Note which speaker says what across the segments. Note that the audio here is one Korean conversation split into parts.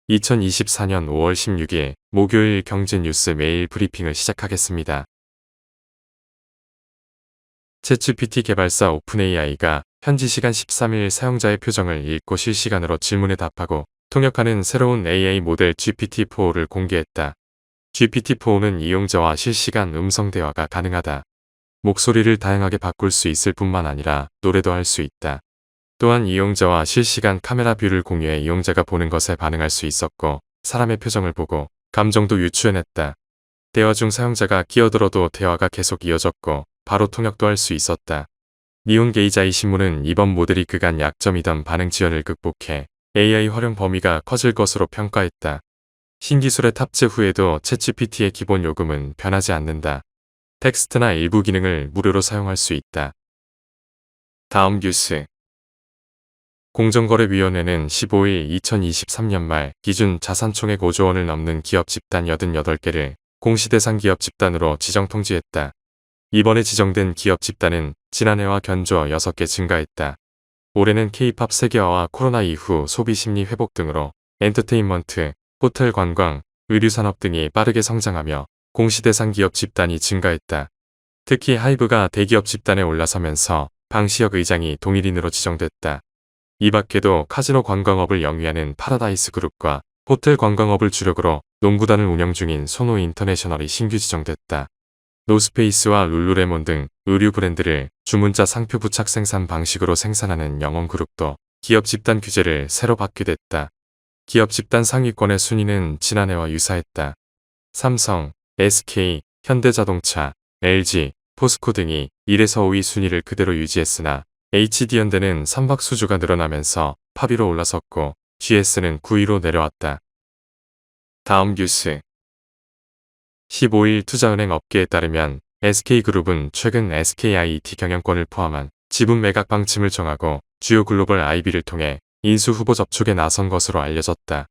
Speaker 1: 2024년 5월 16일 목요일 경제뉴스 메일 브리핑을 시작하겠습니다. 챗GPT 개발사 오픈AI가 현지 시간 13일 사용자의 표정을 읽고 실시간으로 질문에 답하고 통역하는 새로운 AI 모델 GPT-4를 공개했다. GPT-4는 이용자와 실시간 음성 대화가 가능하다. 목소리를 다양하게 바꿀 수 있을 뿐만 아니라 노래도 할 수 있다. 또한 이용자와 실시간 카메라 뷰를 공유해 이용자가 보는 것에 반응할 수 있었고 사람의 표정을 보고 감정도 유추해냈다. 대화 중 사용자가 끼어들어도 대화가 계속 이어졌고 바로 통역도 할 수 있었다. 니온 게이자이 신문은 이번 모델이 그간 약점이던 반응 지연을 극복해 AI 활용 범위가 커질 것으로 평가했다. 신기술의 탑재 후에도 챗GPT의 기본 요금은 변하지 않는다. 텍스트나 일부 기능을 무료로 사용할 수 있다. 다음 뉴스. 공정거래위원회는 15일 2023년 말 기준 자산총액 5조 원을 넘는 기업 집단 88개를 공시대상 기업 집단으로 지정 통지했다. 이번에 지정된 기업 집단은 지난해와 견주어 6개 증가했다. 올해는 K-팝 세계화와 코로나 이후 소비 심리 회복 등으로 엔터테인먼트, 호텔 관광, 의류산업 등이 빠르게 성장하며 공시대상 기업 집단이 증가했다. 특히 하이브가 대기업 집단에 올라서면서 방시혁 의장이 동일인으로 지정됐다. 이 밖에도 카지노 관광업을 영위하는 파라다이스 그룹과 호텔 관광업을 주력으로 농구단을 운영 중인 소노 인터내셔널이 신규 지정됐다. 노스페이스와 룰루레몬 등 의류 브랜드를 주문자 상표 부착 생산 방식으로 생산하는 영원그룹도 기업 집단 규제를 새로 받게 됐다. 기업 집단 상위권의 순위는 지난해와 유사했다. 삼성, SK, 현대자동차, LG, 포스코 등이 1에서 5위 순위를 그대로 유지했으나 HD현대는 선박수주가 늘어나면서 8위로 올라섰고 GS는 9위로 내려왔다. 다음 뉴스. 15일 투자은행 업계에 따르면 SK그룹은 최근 SKIT 경영권을 포함한 지분 매각 방침을 정하고 주요 글로벌 IB를 통해 인수 후보 접촉에 나선 것으로 알려졌다.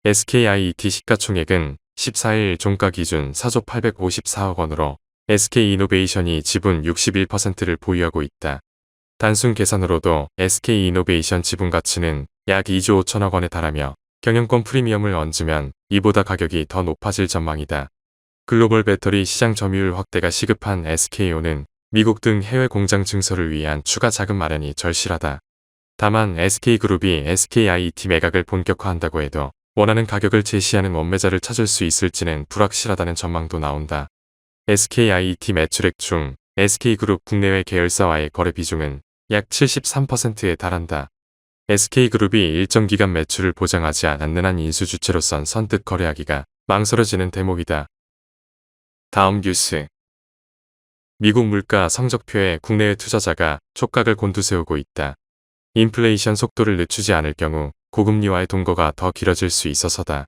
Speaker 1: SKIT 시가총액은 14일 종가 기준 4조 854억 원으로 SK이노베이션이 지분 61%를 보유하고 있다. 단순 계산으로도 SK이노베이션 지분 가치는 약 2조 5천억 원에 달하며 경영권 프리미엄을 얹으면 이보다 가격이 더 높아질 전망이다. 글로벌 배터리 시장 점유율 확대가 시급한 SK온은 미국 등 해외 공장 증설을 위한 추가 자금 마련이 절실하다. 다만 SK그룹이 SKIT 매각을 본격화한다고 해도 원하는 가격을 제시하는 원매자를 찾을 수 있을지는 불확실하다는 전망도 나온다. SKIT 매출액 중 SK그룹 국내외 계열사와의 거래 비중은 약 73%에 달한다. SK그룹이 일정 기간 매출을 보장하지 않는 한 인수 주체로선 선뜻 거래하기가 망설여지는 대목이다. 다음 뉴스. 미국 물가 성적표에 국내외 투자자가 촉각을 곤두세우고 있다. 인플레이션 속도를 늦추지 않을 경우 고금리와의 동거가 더 길어질 수 있어서다.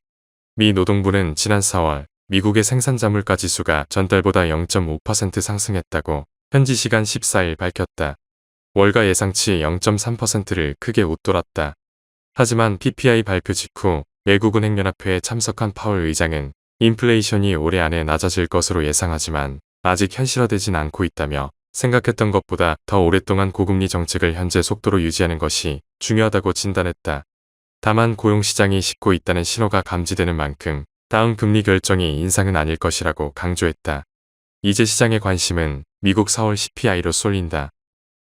Speaker 1: 미 노동부는 지난 4월 미국의 생산자 물가 지수가 전달보다 0.5% 상승했다고 현지 시간 14일 밝혔다. 월가 예상치 0.3%를 크게 웃돌았다. 하지만 PPI 발표 직후 외국은행연합회에 참석한 파월 의장은 인플레이션이 올해 안에 낮아질 것으로 예상하지만 아직 현실화되진 않고 있다며 생각했던 것보다 더 오랫동안 고금리 정책을 현재 속도로 유지하는 것이 중요하다고 진단했다. 다만 고용시장이 식고 있다는 신호가 감지되는 만큼 다음 금리 결정이 인상은 아닐 것이라고 강조했다. 이제 시장의 관심은 미국 4월 CPI로 쏠린다.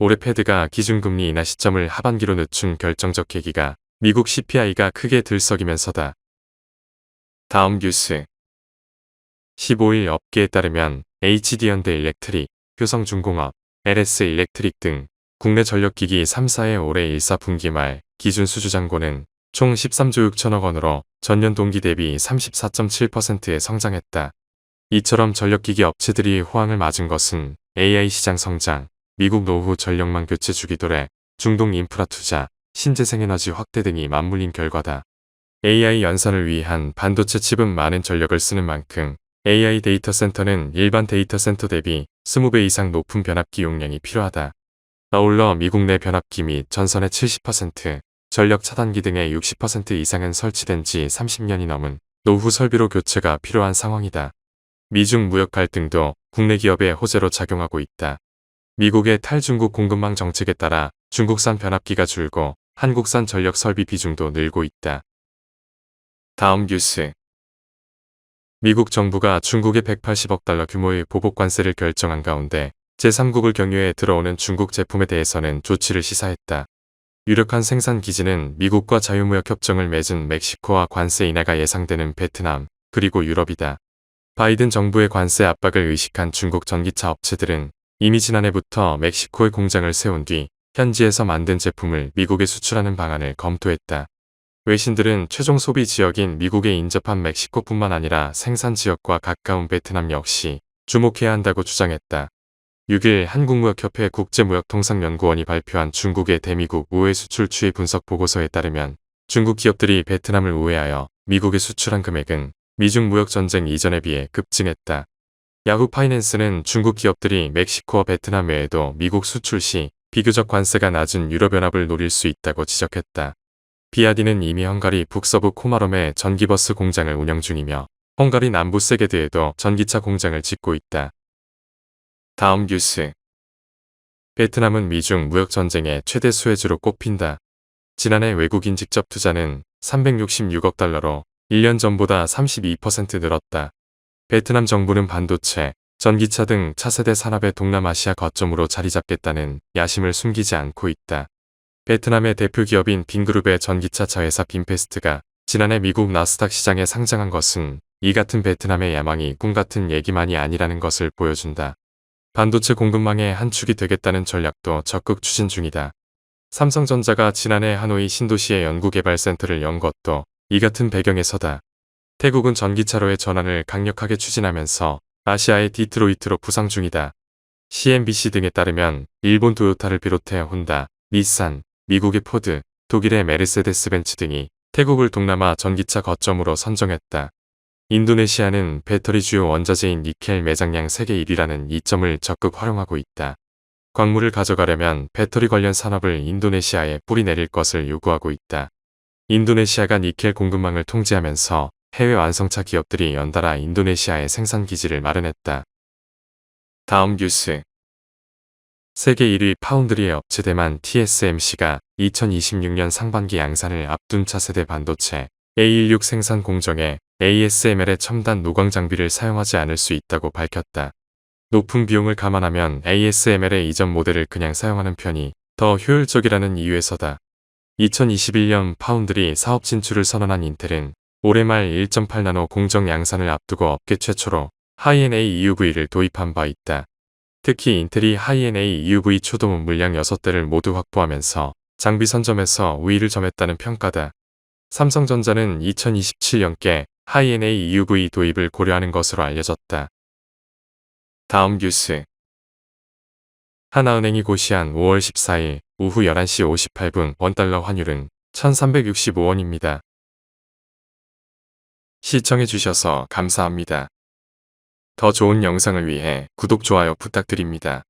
Speaker 1: 올해 패드가 기준금리 인하 시점을 하반기로 늦춘 결정적 계기가 미국 CPI가 크게 들썩이면서다. 다음 뉴스. 15일 업계에 따르면 HD현대 일렉트릭, 효성중공업, LS 일렉트릭 등 국내 전력기기 3사의 올해 1사분기 말 기준 수주잔고는 총 13조 6천억 원으로 전년 동기 대비 34.7%에 성장했다. 이처럼 전력기기 업체들이 호황을 맞은 것은 AI 시장 성장, 미국 노후 전력망 교체 주기도래, 중동 인프라 투자, 신재생에너지 확대 등이 맞물린 결과다. AI 연산을 위한 반도체 칩은 많은 전력을 쓰는 만큼 AI 데이터 센터는 일반 데이터 센터 대비 20배 이상 높은 변압기 용량이 필요하다. 아울러 미국 내 변압기 및 전선의 70%, 전력 차단기 등의 60% 이상은 설치된 지 30년이 넘은 노후 설비로 교체가 필요한 상황이다. 미중 무역 갈등도 국내 기업의 호재로 작용하고 있다. 미국의 탈중국 공급망 정책에 따라 중국산 변압기가 줄고 한국산 전력 설비 비중도 늘고 있다. 다음 뉴스. 미국 정부가 중국에 180억 달러 규모의 보복 관세를 결정한 가운데 제3국을 경유해 들어오는 중국 제품에 대해서는 조치를 시사했다. 유력한 생산 기지는 미국과 자유무역 협정을 맺은 멕시코와 관세 인하가 예상되는 베트남, 그리고 유럽이다. 바이든 정부의 관세 압박을 의식한 중국 전기차 업체들은 이미 지난해부터 멕시코에 공장을 세운 뒤 현지에서 만든 제품을 미국에 수출하는 방안을 검토했다. 외신들은 최종 소비 지역인 미국에 인접한 멕시코뿐만 아니라 생산 지역과 가까운 베트남 역시 주목해야 한다고 주장했다. 6일 한국무역협회 국제무역통상연구원이 발표한 중국의 대미국 우회 수출 추이 분석 보고서에 따르면 중국 기업들이 베트남을 우회하여 미국에 수출한 금액은 미중 무역 전쟁 이전에 비해 급증했다. 야후 파이낸스는 중국 기업들이 멕시코와 베트남 외에도 미국 수출 시 비교적 관세가 낮은 유럽연합을 노릴 수 있다고 지적했다. 비아디는 이미 헝가리 북서부 코마롬에 전기버스 공장을 운영 중이며 헝가리 남부 세게드에도 전기차 공장을 짓고 있다. 다음 뉴스. 베트남은 미중 무역 전쟁의 최대 수혜주로 꼽힌다. 지난해 외국인 직접 투자는 366억 달러로 1년 전보다 32% 늘었다. 베트남 정부는 반도체, 전기차 등 차세대 산업의 동남아시아 거점으로 자리 잡겠다는 야심을 숨기지 않고 있다. 베트남의 대표 기업인 빈그룹의 전기차 자회사 빈페스트가 지난해 미국 나스닥 시장에 상장한 것은 이 같은 베트남의 야망이 꿈같은 얘기만이 아니라는 것을 보여준다. 반도체 공급망의 한 축이 되겠다는 전략도 적극 추진 중이다. 삼성전자가 지난해 하노이 신도시에 연구개발센터를 연 것도 이 같은 배경에서다. 태국은 전기차로의 전환을 강력하게 추진하면서 아시아의 디트로이트로 부상 중이다. CNBC 등에 따르면 일본 토요타를 비롯해 혼다, 닛산, 미국의 포드, 독일의 메르세데스 벤츠 등이 태국을 동남아 전기차 거점으로 선정했다. 인도네시아는 배터리 주요 원자재인 니켈 매장량 세계 1위라는 이점을 적극 활용하고 있다. 광물을 가져가려면 배터리 관련 산업을 인도네시아에 뿌리 내릴 것을 요구하고 있다. 인도네시아가 니켈 공급망을 통제하면서 해외 완성차 기업들이 연달아 인도네시아에 생산 기지를 마련했다. 다음 뉴스. 세계 1위 파운드리 업체 대만 TSMC가 2026년 상반기 양산을 앞둔 차세대 반도체 A16 생산 공정에 ASML의 첨단 노광 장비를 사용하지 않을 수 있다고 밝혔다. 높은 비용을 감안하면 ASML의 이전 모델을 그냥 사용하는 편이 더 효율적이라는 이유에서다. 2021년 파운드리 사업 진출을 선언한 인텔은 올해 말 1.8나노 공정 양산을 앞두고 업계 최초로 하이-NA EUV를 도입한 바 있다. 특히 인텔이 하이-NA EUV 초도문 물량 6대를 모두 확보하면서 장비 선점에서 우위를 점했다는 평가다. 삼성전자는 2027년께 하이-NA EUV 도입을 고려하는 것으로 알려졌다. 다음 뉴스. 하나은행이 고시한 5월 14일 오후 11시 58분 원달러 환율은 1365원입니다. 시청해주셔서 감사합니다. 더 좋은 영상을 위해 구독, 좋아요 부탁드립니다.